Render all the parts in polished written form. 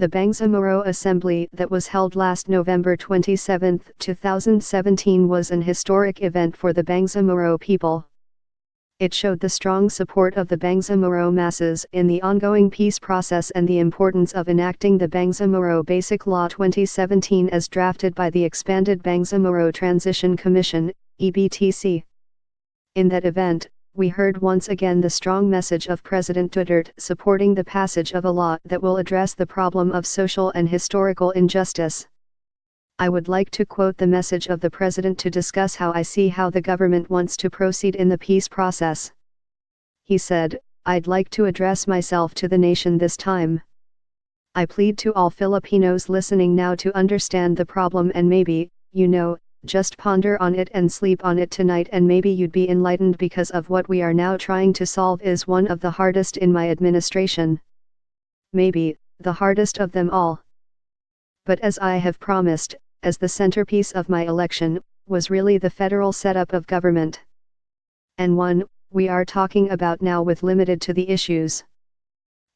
The Bangsamoro Assembly that was held last November 27, 2017 was an historic event for the Bangsamoro people. It showed the strong support of the Bangsamoro masses in the ongoing peace process and the importance of enacting the Bangsamoro Basic Law 2017 as drafted by the expanded Bangsamoro Transition Commission, EBTC. In that event, we heard once again the strong message of President Duterte supporting the passage of a law that will address the problem of social and historical injustice. I would like to quote the message of the President to discuss how I see how the government wants to proceed in the peace process. He said, "I'd like to address myself to the nation this time. I plead to all Filipinos listening now to understand the problem and maybe, just ponder on it and sleep on it tonight and maybe you'd be enlightened because of what we are now trying to solve is one of the hardest in my administration. Maybe, the hardest of them all. But as I have promised, as the centerpiece of my election, was really the federal setup of government. And one, we are talking about now with limited to the issues.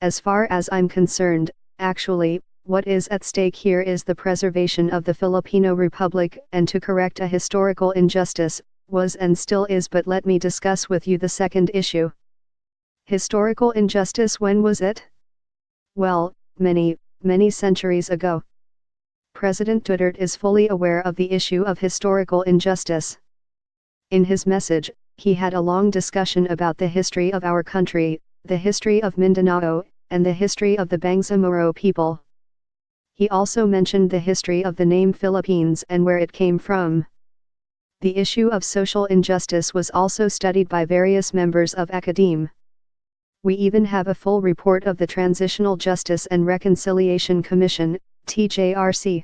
As far as I'm concerned, actually, what is at stake here is the preservation of the Filipino Republic and to correct a historical injustice, was and still is but let me discuss with you the second issue. Historical injustice, when was it? Well, many, many centuries ago. President Duterte is fully aware of the issue of historical injustice. In his message, he had a long discussion about the history of our country, the history of Mindanao, and the history of the Bangsamoro people. He also mentioned the history of the name Philippines and where it came from. The issue of social injustice was also studied by various members of academe. We even have a full report of the Transitional Justice and Reconciliation Commission, TJRC.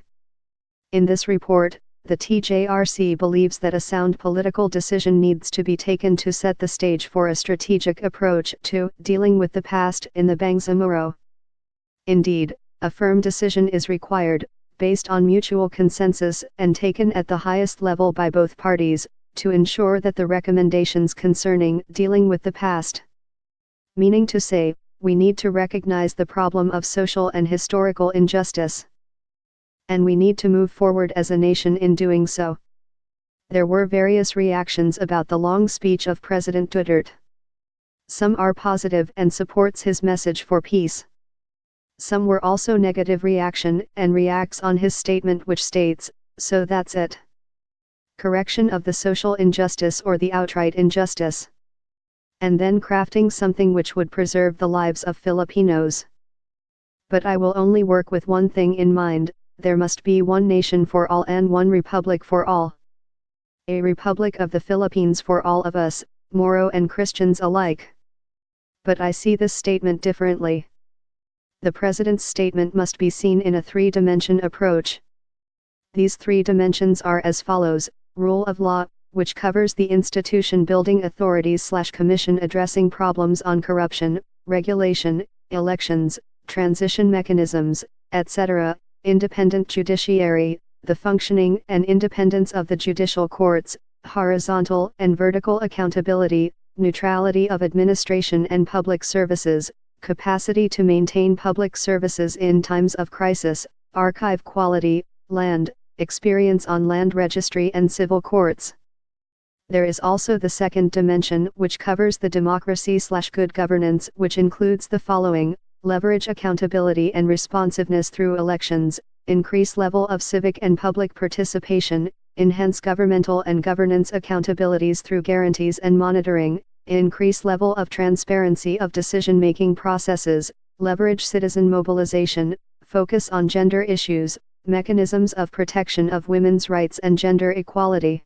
In this report, the TJRC believes that a sound political decision needs to be taken to set the stage for a strategic approach to dealing with the past in the Bangsamoro. Indeed, a firm decision is required, based on mutual consensus and taken at the highest level by both parties, to ensure that the recommendations concerning dealing with the past. Meaning to say, we need to recognize the problem of social and historical injustice. And we need to move forward as a nation in doing so. There were various reactions about the long speech of President Duterte. Some are positive and supports his message for peace. Some were also negative reaction and reacts on his statement which states, "So that's it. Correction of the social injustice or the outright injustice." And then crafting something which would preserve the lives of Filipinos. But I will only work with one thing in mind. There must be one nation for all and one republic for all. A republic of the Philippines for all of us, Moro and Christians alike. But I see this statement differently. The President's statement must be seen in a three-dimension approach. These three dimensions are as follows: rule of law, which covers the institution building authorities/commission addressing problems on corruption, regulation, elections, transition mechanisms, etc., independent judiciary, the functioning and independence of the judicial courts, horizontal and vertical accountability, neutrality of administration and public services, capacity to maintain public services in times of crisis, archive quality, land, experience on land registry and civil courts. There is also the second dimension which covers the democracy/good governance, which includes the following: leverage accountability and responsiveness through elections, increase level of civic and public participation, enhance governmental and governance accountabilities through guarantees and monitoring, increase level of transparency of decision-making processes, leverage citizen mobilization, focus on gender issues, mechanisms of protection of women's rights and gender equality.